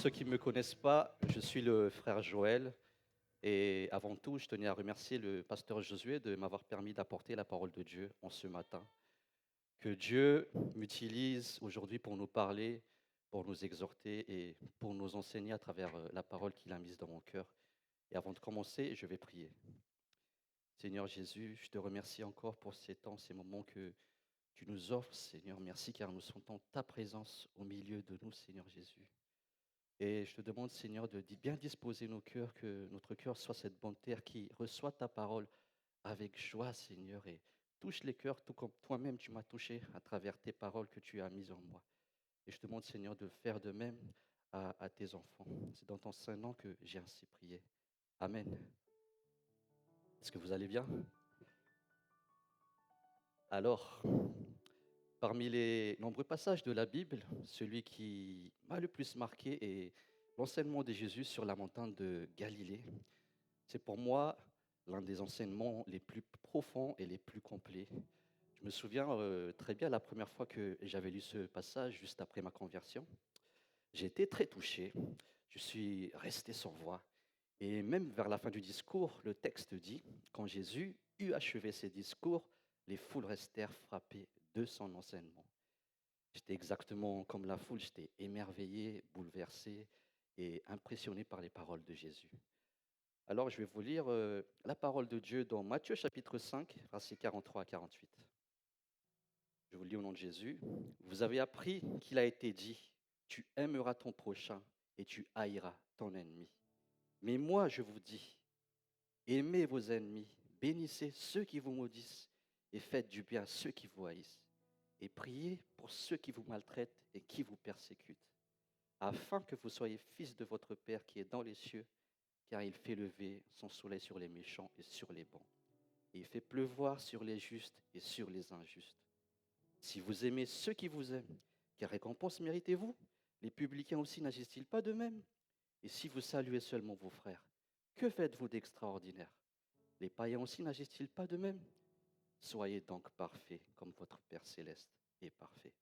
ceux qui ne me connaissent pas, je suis le frère Joël. Et avant tout, je tenais à remercier le pasteur Josué de m'avoir permis d'apporter la parole de Dieu en ce matin. Que Dieu m'utilise aujourd'hui pour nous parler, pour nous exhorter et pour nous enseigner à travers la parole qu'il a mise dans mon cœur. Et avant de commencer, je vais prier. Seigneur Jésus, je te remercie encore pour ces temps, ces moments que tu nous offres, Seigneur. Merci car nous sentons ta présence au milieu de nous, Seigneur Jésus. Et je te demande, Seigneur, de bien disposer nos cœurs, que notre cœur soit cette bonne terre qui reçoit ta parole avec joie, Seigneur, et touche les cœurs tout comme toi-même tu m'as touché à travers tes paroles que tu as mises en moi. Et je te demande, Seigneur, de faire de même à tes enfants. C'est dans ton saint nom que j'ai ainsi prié. Amen. Est-ce que vous allez bien? Alors, parmi les nombreux passages de la Bible, celui qui m'a le plus marqué est l'enseignement de Jésus sur la montagne de Galilée. C'est pour moi l'un des enseignements les plus profonds et les plus complets. Je me souviens très bien la première fois que j'avais lu ce passage juste après ma conversion. J'ai été très touché, je suis resté sans voix. Et même vers la fin du discours, le texte dit, quand Jésus eut achevé ses discours, les foules restèrent frappées de son enseignement. J'étais exactement comme la foule, j'étais émerveillé, bouleversé et impressionné par les paroles de Jésus. Alors, je vais vous lire la parole de Dieu dans Matthieu chapitre 5, versets 43 à 48. Je vous lis au nom de Jésus. Vous avez appris qu'il a été dit, tu aimeras ton prochain et tu haïras ton ennemi. Mais moi, je vous dis, aimez vos ennemis, bénissez ceux qui vous maudissent et faites du bien à ceux qui vous haïssent. Et priez pour ceux qui vous maltraitent et qui vous persécutent, afin que vous soyez fils de votre Père qui est dans les cieux, car il fait lever son soleil sur les méchants et sur les bons. Et il fait pleuvoir sur les justes et sur les injustes. Si vous aimez ceux qui vous aiment, quelle récompense méritez-vous? Les publicains aussi n'agissent-ils pas de même? Et si vous saluez seulement vos frères, que faites-vous d'extraordinaire? Les païens aussi n'agissent-ils pas de même? Soyez donc parfaits comme votre Père céleste est parfait.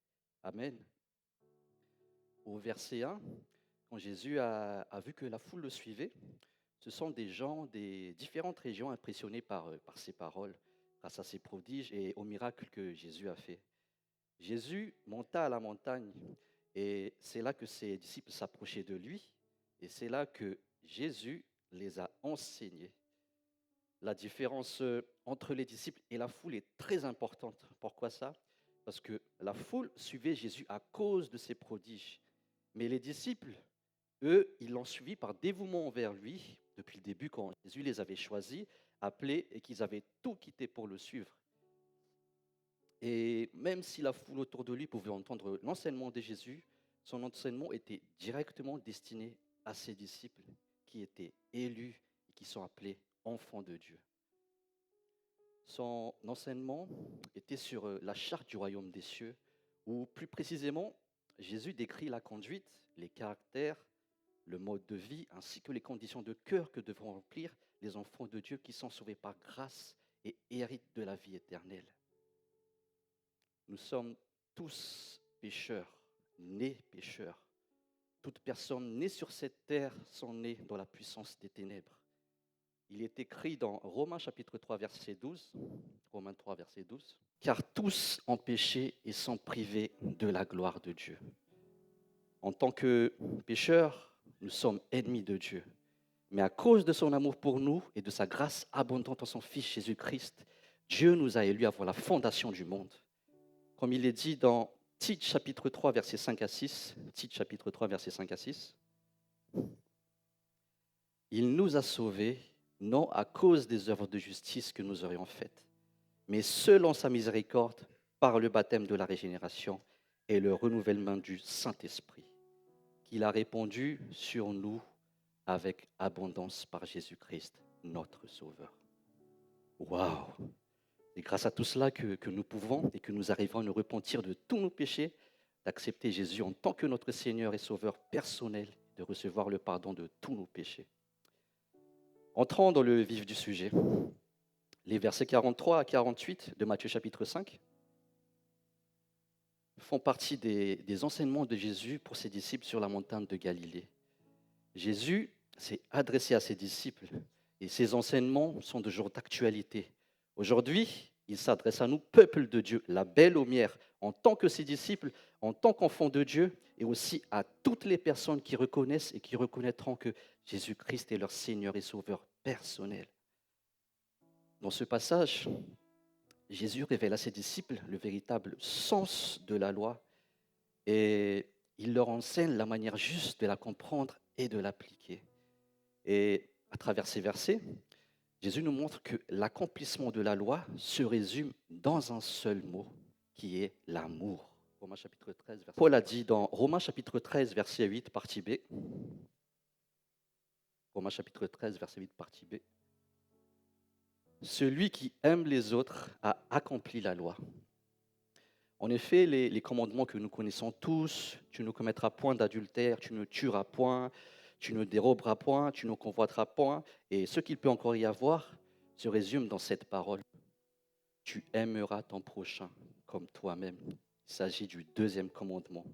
Amen. Au verset 1, quand Jésus a vu que la foule le suivait, ce sont des gens des différentes régions impressionnés par ses paroles, grâce à ses prodiges et aux miracles que Jésus a fait. Jésus monta à la montagne et c'est là que ses disciples s'approchaient de lui et c'est là que Jésus les a enseignés. La différence entre les disciples et la foule est très importante. Pourquoi ça? Parce que la foule suivait Jésus à cause de ses prodiges. Mais les disciples, eux, ils l'ont suivi par dévouement envers lui, depuis le début, quand Jésus les avait choisis, appelés, et qu'ils avaient tout quitté pour le suivre. Et même si la foule autour de lui pouvait entendre l'enseignement de Jésus, son enseignement était directement destiné à ses disciples, qui étaient élus et qui sont appelés enfants de Dieu. Son enseignement était sur la charte du royaume des cieux, où plus précisément, Jésus décrit la conduite, les caractères, le mode de vie, ainsi que les conditions de cœur que devront remplir les enfants de Dieu qui sont sauvés par grâce et héritent de la vie éternelle. Nous sommes tous pécheurs, nés pécheurs. Toute personne née sur cette terre sont nées dans la puissance des ténèbres. Il est écrit dans Romains chapitre 3, verset 12, Romains 3, verset 12, « Car tous ont péché et sont privés de la gloire de Dieu. » En tant que pécheurs, nous sommes ennemis de Dieu. Mais à cause de son amour pour nous et de sa grâce abondante en son Fils Jésus-Christ, Dieu nous a élus avant la fondation du monde. Comme il est dit dans Tite chapitre 3, verset 5 à 6, Tite chapitre 3, verset 5 à 6, « Il nous a sauvés, non à cause des œuvres de justice que nous aurions faites, mais selon sa miséricorde, par le baptême de la régénération et le renouvellement du Saint-Esprit, qu'il a répandu sur nous avec abondance par Jésus-Christ, notre Sauveur. » Waouh! C'est grâce à tout cela que nous pouvons et que nous arrivons à nous repentir de tous nos péchés, d'accepter Jésus en tant que notre Seigneur et Sauveur personnel, de recevoir le pardon de tous nos péchés. Entrons dans le vif du sujet. Les versets 43 à 48 de Matthieu chapitre 5 font partie des enseignements de Jésus pour ses disciples sur la montagne de Galilée. Jésus s'est adressé à ses disciples et ses enseignements sont de jour d'actualité. Aujourd'hui, il s'adresse à nous, peuple de Dieu, la belle lumière, en tant que ses disciples, en tant qu'enfants de Dieu, et aussi à toutes les personnes qui reconnaissent et qui reconnaîtront que Jésus-Christ est leur Seigneur et Sauveur personnel. Dans ce passage, Jésus révèle à ses disciples le véritable sens de la loi et il leur enseigne la manière juste de la comprendre et de l'appliquer. Et à travers ces versets, Jésus nous montre que l'accomplissement de la loi se résume dans un seul mot, qui est l'amour. Romains chapitre 13, Paul a dit dans Romains chapitre 13, verset 8, partie B, Romains chapitre 13, verset 8, partie B, celui qui aime les autres a accompli la loi. En effet, les commandements que nous connaissons tous, tu ne commettras point d'adultère, tu ne tueras point, tu ne déroberas point, tu ne convoiteras point, et ce qu'il peut encore y avoir se résume dans cette parole. Tu aimeras ton prochain comme toi-même. Il s'agit du deuxième commandement.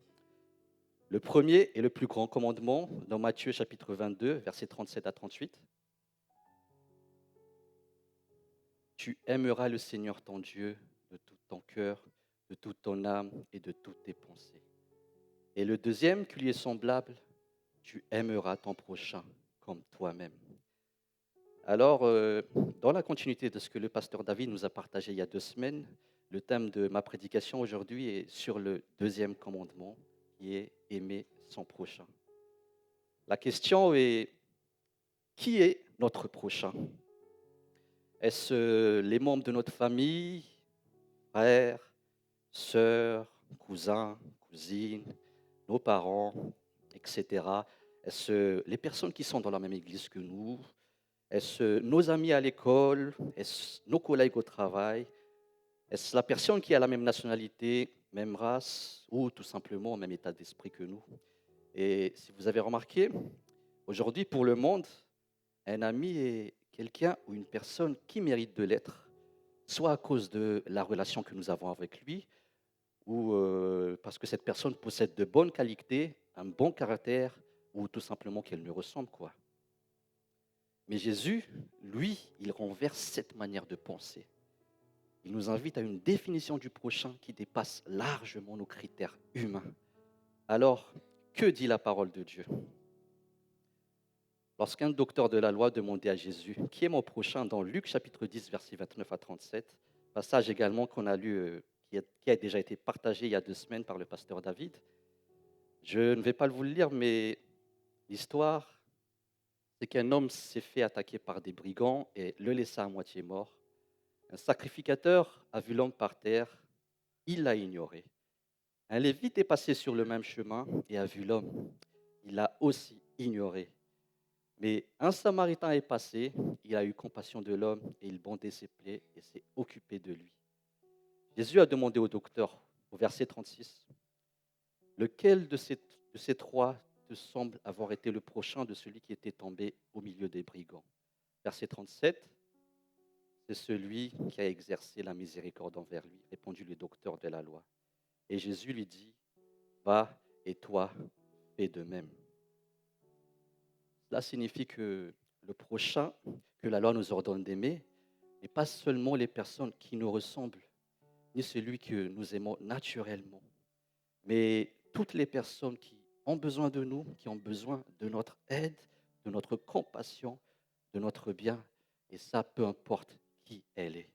Le premier et le plus grand commandement, dans Matthieu chapitre 22, versets 37 à 38. Tu aimeras le Seigneur ton Dieu de tout ton cœur, de toute ton âme et de toutes tes pensées. Et le deuxième, qui lui est semblable, tu aimeras ton prochain comme toi-même. Alors, dans la continuité de ce que le pasteur David nous a partagé il y a 2 semaines, le thème de ma prédication aujourd'hui est sur le deuxième commandement, qui est aimer son prochain. La question est, qui est notre prochain? Est-ce les membres de notre famille, frères, sœurs, cousins, cousines, nos parents, etc. Est-ce les personnes qui sont dans la même église que nous? Est-ce nos amis à l'école? Est-ce nos collègues au travail? Est-ce la personne qui a la même nationalité, même race ou tout simplement même état d'esprit que nous? Et si vous avez remarqué, aujourd'hui pour le monde, un ami est quelqu'un ou une personne qui mérite de l'être, soit à cause de la relation que nous avons avec lui, ou parce que cette personne possède de bonnes qualités, un bon caractère, ou tout simplement qu'elle nous ressemble, quoi. Mais Jésus, lui, il renverse cette manière de penser. Il nous invite à une définition du prochain qui dépasse largement nos critères humains. Alors, que dit la parole de Dieu? Lorsqu'un docteur de la loi demandait à Jésus, qui est mon prochain, dans Luc chapitre 10, versets 29 à 37, passage également qu'on a lu, qui a déjà été partagé il y a 2 semaines par le pasteur David. Je ne vais pas vous le lire, mais l'histoire, c'est qu'un homme s'est fait attaquer par des brigands et le laissa à moitié mort. Un sacrificateur a vu l'homme par terre, il l'a ignoré. Un lévite est passé sur le même chemin et a vu l'homme, il l'a aussi ignoré. Mais un Samaritain est passé, il a eu compassion de l'homme et il bandait ses plaies et s'est occupé de lui. Jésus a demandé au docteur, au verset 36, lequel de ces 3 te semble avoir été le prochain de celui qui était tombé au milieu des brigands? Verset 37, c'est celui qui a exercé la miséricorde envers lui, répondit le docteur de la loi. Et Jésus lui dit, va et toi, fais de même. Cela signifie que le prochain que la loi nous ordonne d'aimer n'est pas seulement les personnes qui nous ressemblent, ni celui que nous aimons naturellement, mais toutes les personnes qui ont besoin de nous, qui ont besoin de notre aide, de notre compassion, de notre bien, et ça, peu importe qui elle est.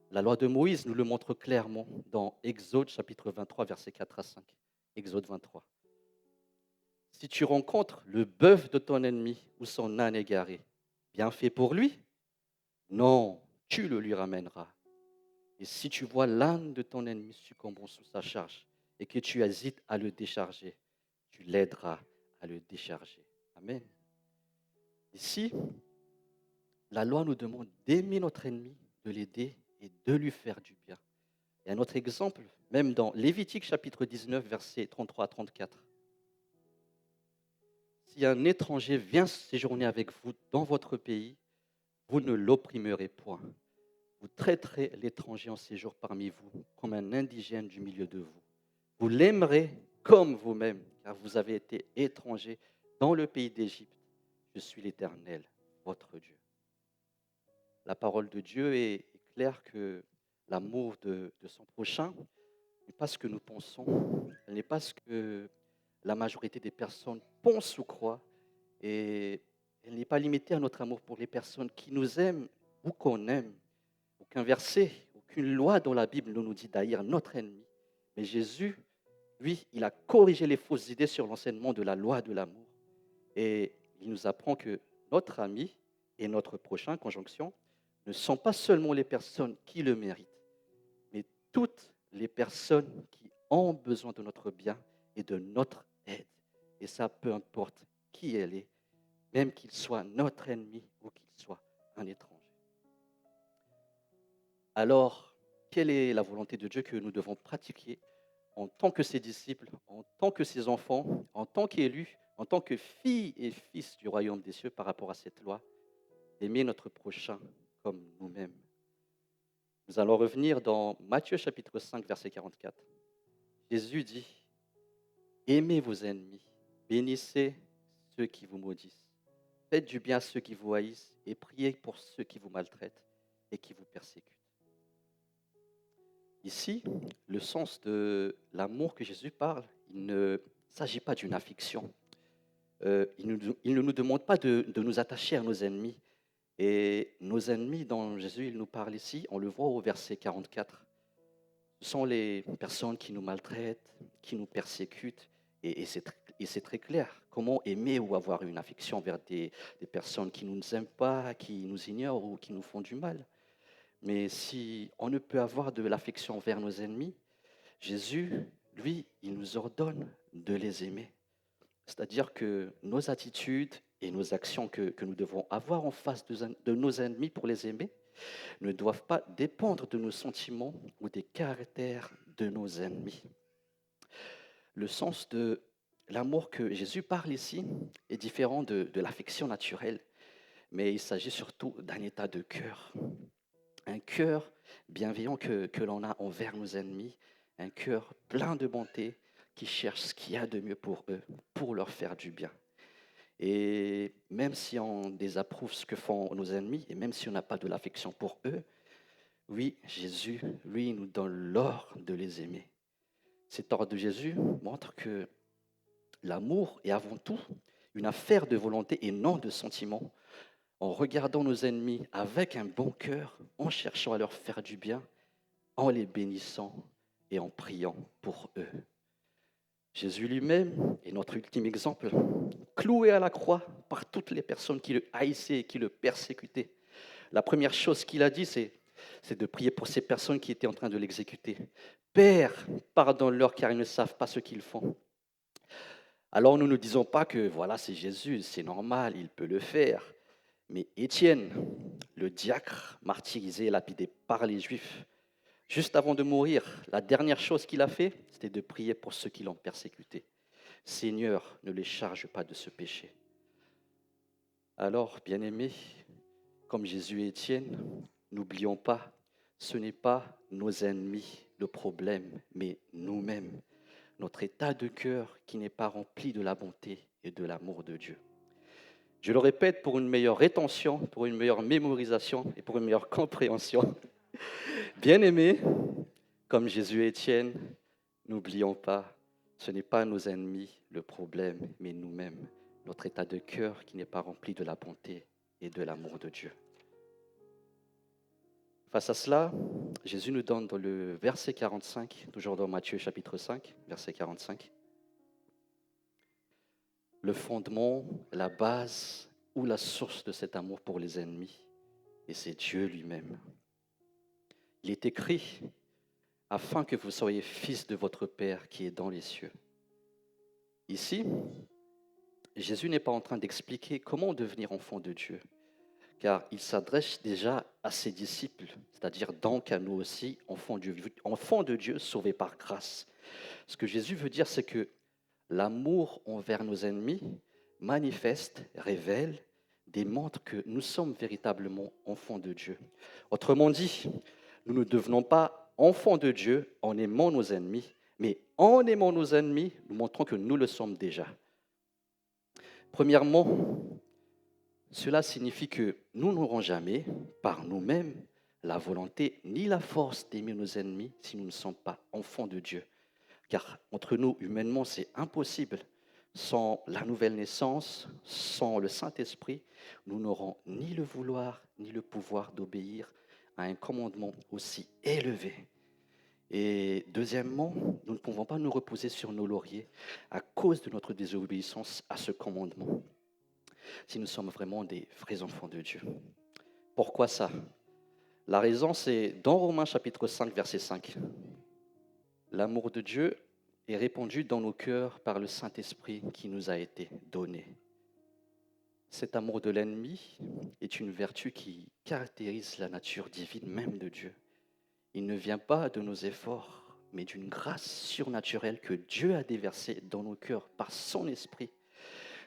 La loi de Moïse nous le montre clairement dans Exode chapitre 23, versets 4 à 5. Exode 23. Si tu rencontres le bœuf de ton ennemi ou son âne égaré, bien fait pour lui? Non, tu le lui ramèneras. Et si tu vois l'âne de ton ennemi succombant sous sa charge et que tu hésites à le décharger, tu l'aideras à le décharger. Amen. Ici, la loi nous demande d'aimer notre ennemi, de l'aider et de lui faire du bien. Et un autre exemple, même dans Lévitique chapitre 19, versets 33 à 34. Si un étranger vient séjourner avec vous dans votre pays, vous ne l'opprimerez point. Vous traiterez l'étranger en séjour parmi vous comme un indigène du milieu de vous. Vous l'aimerez comme vous-même, car vous avez été étranger dans le pays d'Égypte. je suis l'Éternel, votre Dieu. La parole de Dieu est claire que l'amour de son prochain n'est pas ce que nous pensons, elle n'est pas ce que la majorité des personnes pensent ou croient, et elle n'est pas limitée à notre amour pour les personnes qui nous aiment ou qu'on aime. Aucun verset, aucune loi dans la Bible ne nous dit d'haïr notre ennemi. Mais Jésus, lui, il a corrigé les fausses idées sur l'enseignement de la loi de l'amour. Et il nous apprend que notre ami et notre prochain, conjonction, ne sont pas seulement les personnes qui le méritent, mais toutes les personnes qui ont besoin de notre bien et de notre aide. Et ça, peu importe qui elle est, même qu'il soit notre ennemi ou qu'il soit un étranger. Alors, quelle est la volonté de Dieu que nous devons pratiquer en tant que ses disciples, en tant que ses enfants, en tant qu'élus, en tant que filles et fils du royaume des cieux par rapport à cette loi, aimer notre prochain comme nous-mêmes? Nous allons revenir dans Matthieu chapitre 5, verset 44. Jésus dit, « Aimez vos ennemis, bénissez ceux qui vous maudissent, faites du bien à ceux qui vous haïssent et priez pour ceux qui vous maltraitent et qui vous persécutent. » Ici, le sens de l'amour que Jésus parle, il ne s'agit pas d'une affection. Il ne nous demande pas de nous attacher à nos ennemis. Et nos ennemis dont Jésus il nous parle ici, on le voit au verset 44. Ce sont les personnes qui nous maltraitent, qui nous persécutent. Et c'est très clair. Comment aimer ou avoir une affection vers des personnes qui ne nous aiment pas, qui nous ignorent ou qui nous font du mal. Mais si on ne peut avoir de l'affection vers nos ennemis, Jésus, lui, il nous ordonne de les aimer. C'est-à-dire que nos attitudes et nos actions que nous devons avoir en face de nos ennemis pour les aimer ne doivent pas dépendre de nos sentiments ou des caractères de nos ennemis. Le sens de l'amour que Jésus parle ici est différent de l'affection naturelle, mais il s'agit surtout d'un état de cœur. Un cœur bienveillant que l'on a envers nos ennemis, un cœur plein de bonté qui cherche ce qu'il y a de mieux pour eux, pour leur faire du bien. Et même si on désapprouve ce que font nos ennemis, et même si on n'a pas de l'affection pour eux, oui, Jésus, lui, nous donne l'ordre de les aimer. Cet ordre de Jésus montre que l'amour est avant tout une affaire de volonté et non de sentiment. En regardant nos ennemis avec un bon cœur, en cherchant à leur faire du bien, en les bénissant et en priant pour eux. Jésus lui-même est notre ultime exemple, cloué à la croix par toutes les personnes qui le haïssaient et qui le persécutaient. La première chose qu'il a dit, c'est de prier pour ces personnes qui étaient en train de l'exécuter. « Père, pardonne-leur car ils ne savent pas ce qu'ils font. » Alors nous ne disons pas que voilà, c'est Jésus, c'est normal, il peut le faire. Mais Étienne, le diacre martyrisé et lapidé par les Juifs, juste avant de mourir, la dernière chose qu'il a fait, c'était de prier pour ceux qui l'ont persécuté. « Seigneur, ne les charge pas de ce péché. » Alors, bien-aimés, comme Jésus et Étienne, n'oublions pas, ce n'est pas nos ennemis le problème, mais nous-mêmes, notre état de cœur qui n'est pas rempli de la bonté et de l'amour de Dieu. Je le répète pour une meilleure rétention, pour une meilleure mémorisation et pour une meilleure compréhension. Bien-aimés, comme Jésus et Étienne, n'oublions pas, ce n'est pas nos ennemis le problème, mais nous-mêmes, notre état de cœur qui n'est pas rempli de la bonté et de l'amour de Dieu. Face à cela, Jésus nous donne dans le verset 45, toujours dans Matthieu chapitre 5, verset 45, le fondement, la base ou la source de cet amour pour les ennemis, et c'est Dieu lui-même. Il est écrit, afin que vous soyez fils de votre Père qui est dans les cieux. Ici, Jésus n'est pas en train d'expliquer comment devenir enfant de Dieu, car il s'adresse déjà à ses disciples, c'est-à-dire donc à nous aussi, enfants de Dieu sauvés par grâce. Ce que Jésus veut dire, c'est que l'amour envers nos ennemis manifeste, révèle, démontre que nous sommes véritablement enfants de Dieu. Autrement dit, nous ne devenons pas enfants de Dieu en aimant nos ennemis, mais en aimant nos ennemis, nous montrons que nous le sommes déjà. Premièrement, Cela signifie que nous n'aurons jamais, par nous-mêmes, la volonté ni la force d'aimer nos ennemis si nous ne sommes pas enfants de Dieu. Car entre nous, humainement, c'est impossible. Sans la nouvelle naissance, sans le Saint-Esprit, nous n'aurons ni le vouloir ni le pouvoir d'obéir à un commandement aussi élevé. Et deuxièmement, nous ne pouvons pas nous reposer sur nos lauriers à cause de notre désobéissance à ce commandement, si nous sommes vraiment des vrais enfants de Dieu. Pourquoi ça? La raison, c'est dans Romains chapitre 5, verset 5. L'amour de Dieu est répandu dans nos cœurs par le Saint-Esprit qui nous a été donné. Cet amour de l'ennemi est une vertu qui caractérise la nature divine même de Dieu. Il ne vient pas de nos efforts, mais d'une grâce surnaturelle que Dieu a déversée dans nos cœurs par son Esprit.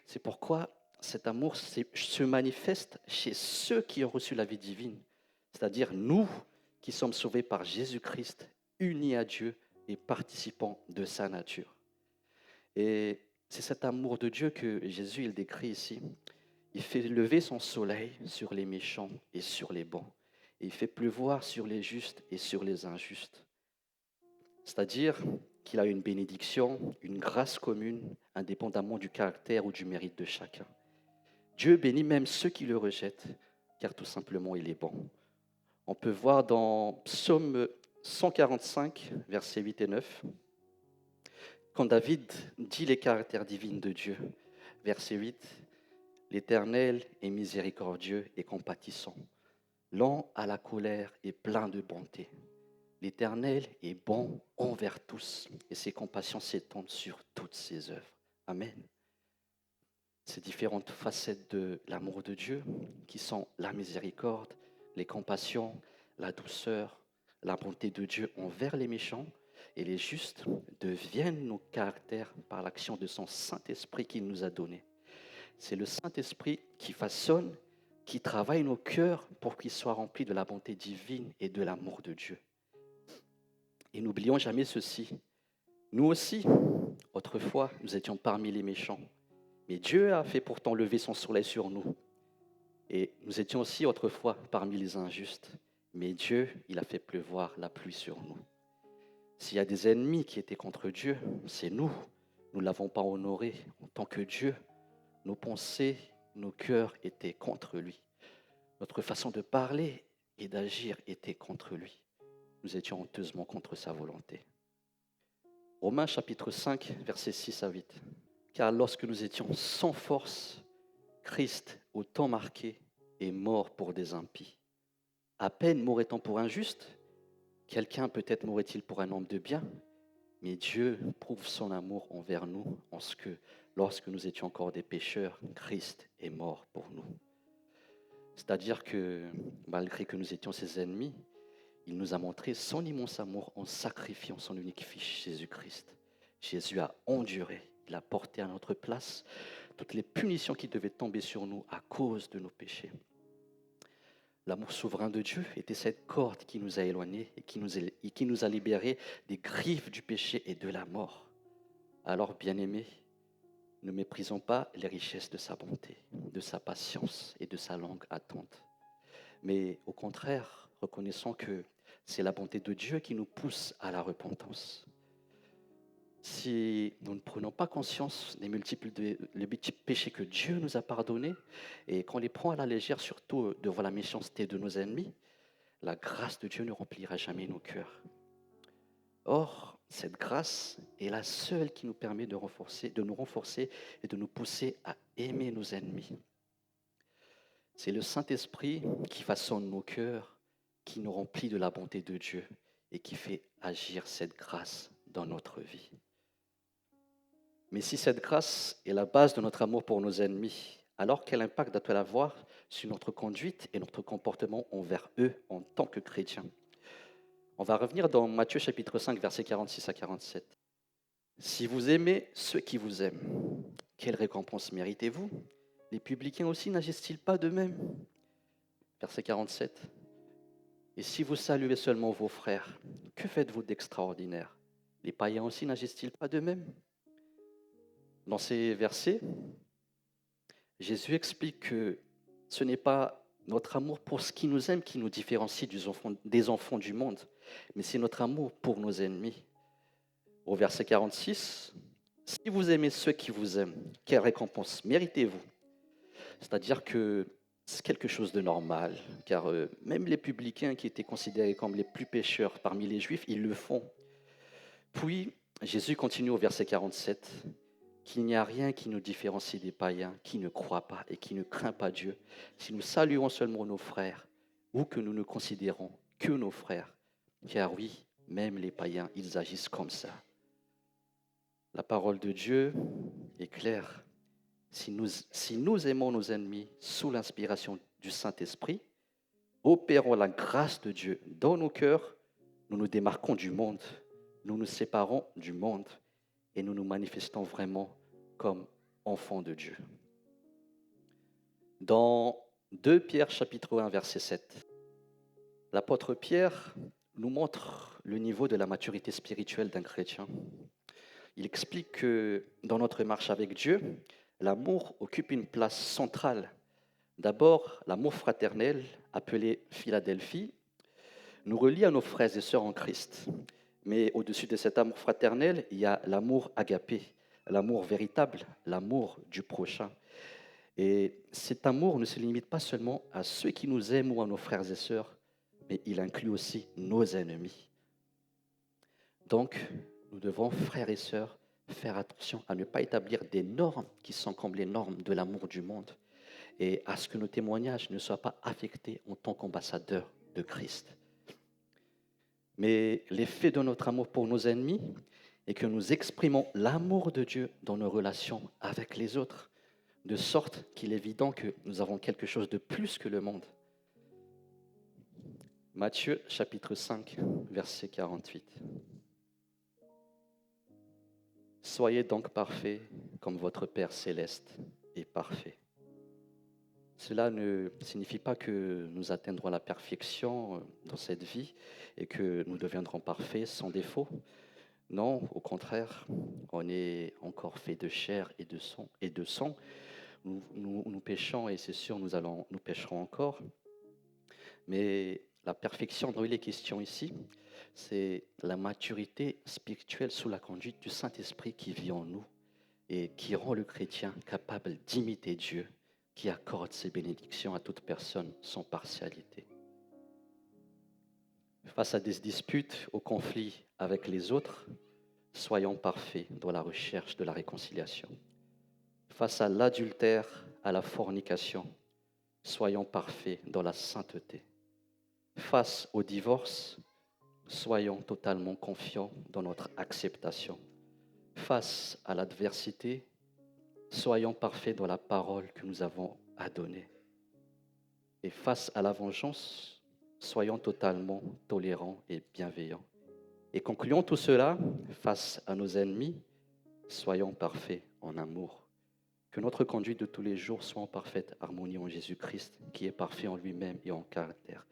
C'est pourquoi cet amour se manifeste chez ceux qui ont reçu la vie divine, c'est-à-dire nous qui sommes sauvés par Jésus-Christ, unis à Dieu et participants de sa nature. Et c'est cet amour de Dieu que Jésus il décrit ici. Il fait lever son soleil sur les méchants et sur les bons. Et il fait pleuvoir sur les justes et sur les injustes. C'est-à-dire qu'il a une bénédiction, une grâce commune, indépendamment du caractère ou du mérite de chacun. Dieu bénit même ceux qui le rejettent, car tout simplement il est bon. On peut voir dans Psaume 145, versets 8 et 9, quand David dit les caractères divins de Dieu, verset 8, « L'Éternel est miséricordieux et compatissant, lent à la colère et plein de bonté. L'Éternel est bon envers tous, et ses compassions s'étendent sur toutes ses œuvres. » Amen. Ces différentes facettes de l'amour de Dieu, qui sont la miséricorde, les compassions, la douceur, la bonté de Dieu envers les méchants et les justes, deviennent nos caractères par l'action de son Saint-Esprit qu'il nous a donné. C'est le Saint-Esprit qui façonne, qui travaille nos cœurs pour qu'ils soient remplis de la bonté divine et de l'amour de Dieu. Et n'oublions jamais ceci. Nous aussi, autrefois, nous étions parmi les méchants. Mais Dieu a fait pourtant lever son soleil sur nous. Et nous étions aussi autrefois parmi les injustes. Mais Dieu, il a fait pleuvoir la pluie sur nous. S'il y a des ennemis qui étaient contre Dieu, c'est nous. Nous ne l'avons pas honoré en tant que Dieu. Nos pensées, nos cœurs étaient contre lui. Notre façon de parler et d'agir était contre lui. Nous étions honteusement contre sa volonté. Romains chapitre 5, versets 6 à 8. Car lorsque nous étions sans force, Christ, au temps marqué, est mort pour des impies. À peine mourrait-on pour un juste, quelqu'un peut-être mourrait-il pour un homme de bien, mais Dieu prouve son amour envers nous en ce que, lorsque nous étions encore des pécheurs, Christ est mort pour nous. C'est-à-dire que, malgré que nous étions ses ennemis, il nous a montré son immense amour en sacrifiant son unique fils, Jésus-Christ. Jésus a enduré, il a porté à notre place toutes les punitions qui devaient tomber sur nous à cause de nos péchés. L'amour souverain de Dieu était cette corde qui nous a éloignés et qui nous a libérés des griffes du péché et de la mort. Alors, bien-aimés, ne méprisons pas les richesses de sa bonté, de sa patience et de sa longue attente. Mais au contraire, reconnaissons que c'est la bonté de Dieu qui nous pousse à la repentance. Si nous ne prenons pas conscience des multiples péchés que Dieu nous a pardonnés et qu'on les prend à la légère, surtout devant la méchanceté de nos ennemis, la grâce de Dieu ne remplira jamais nos cœurs. Or, cette grâce est la seule qui nous permet de nous renforcer et de nous pousser à aimer nos ennemis. C'est le Saint-Esprit qui façonne nos cœurs, qui nous remplit de la bonté de Dieu et qui fait agir cette grâce dans notre vie. Mais si cette grâce est la base de notre amour pour nos ennemis, alors quel impact doit-elle avoir sur notre conduite et notre comportement envers eux en tant que chrétiens? On va revenir dans Matthieu chapitre 5, versets 46 à 47. « Si vous aimez ceux qui vous aiment, quelle récompense méritez-vous? Les publicains aussi n'agissent-ils pas de même ?» Verset 47. « Et si vous saluez seulement vos frères, que faites-vous d'extraordinaire? Les païens aussi n'agissent-ils pas de même ?» Dans ces versets, Jésus explique que Ce n'est pas notre amour pour ce qui nous aime qui nous différencie des enfants du monde, mais c'est notre amour pour nos ennemis. Au verset 46, si vous aimez ceux qui vous aiment, quelle récompense méritez-vous? C'est-à-dire que c'est quelque chose de normal, car même les publicains qui étaient considérés comme les plus pécheurs parmi les Juifs, ils le font. Puis Jésus continue au verset 47, qu'il n'y a rien qui nous différencie des païens qui ne croient pas et qui ne craignent pas Dieu, si nous saluons seulement nos frères ou que nous ne considérons que nos frères. Car oui, même les païens, ils agissent comme ça. La parole de Dieu est claire. Si nous aimons nos ennemis sous l'inspiration du Saint-Esprit, opérons la grâce de Dieu dans nos cœurs, nous nous démarquons du monde, nous nous séparons du monde et nous nous manifestons vraiment comme enfants de Dieu. Dans 2 Pierre chapitre 1 verset 7, l'apôtre Pierre nous montre le niveau de la maturité spirituelle d'un chrétien. Il explique que dans notre marche avec Dieu, l'amour occupe une place centrale. D'abord, l'amour fraternel, appelé Philadelphie, nous relie à nos frères et sœurs en Christ. Mais au-dessus de cet amour fraternel, il y a l'amour agapé, l'amour véritable, l'amour du prochain. Et cet amour ne se limite pas seulement à ceux qui nous aiment ou à nos frères et sœurs, mais il inclut aussi nos ennemis. Donc, nous devons, frères et sœurs, faire attention à ne pas établir des normes qui sont comme les normes de l'amour du monde et à ce que nos témoignages ne soient pas affectés en tant qu'ambassadeurs de Christ. Mais l'effet de notre amour pour nos ennemis est que nous exprimons l'amour de Dieu dans nos relations avec les autres, de sorte qu'il est évident que nous avons quelque chose de plus que le monde. Matthieu chapitre 5, verset 48. Soyez donc parfaits comme votre Père céleste est parfait. Cela ne signifie pas que nous atteindrons la perfection dans cette vie et que nous deviendrons parfaits sans défaut. Non, au contraire, on est encore fait de chair et de sang. Nous péchons et c'est sûr, nous pécherons encore. Mais la perfection dont il est question ici, c'est la maturité spirituelle sous la conduite du Saint-Esprit qui vit en nous et qui rend le chrétien capable d'imiter Dieu, qui accorde ses bénédictions à toute personne sans partialité. Face à des disputes, aux conflits avec les autres, soyons parfaits dans la recherche de la réconciliation. Face à l'adultère, à la fornication, soyons parfaits dans la sainteté. Face au divorce, soyons totalement confiants dans notre acceptation. Face à l'adversité, soyons parfaits dans la parole que nous avons à donner. Et face à la vengeance, soyons totalement tolérants et bienveillants. Et concluons tout cela face à nos ennemis, soyons parfaits en amour. Que notre conduite de tous les jours soit en parfaite harmonie en Jésus-Christ, qui est parfait en lui-même et en caractère.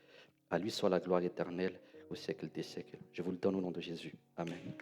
À lui soit la gloire éternelle au siècle des siècles. Je vous le donne au nom de Jésus. Amen.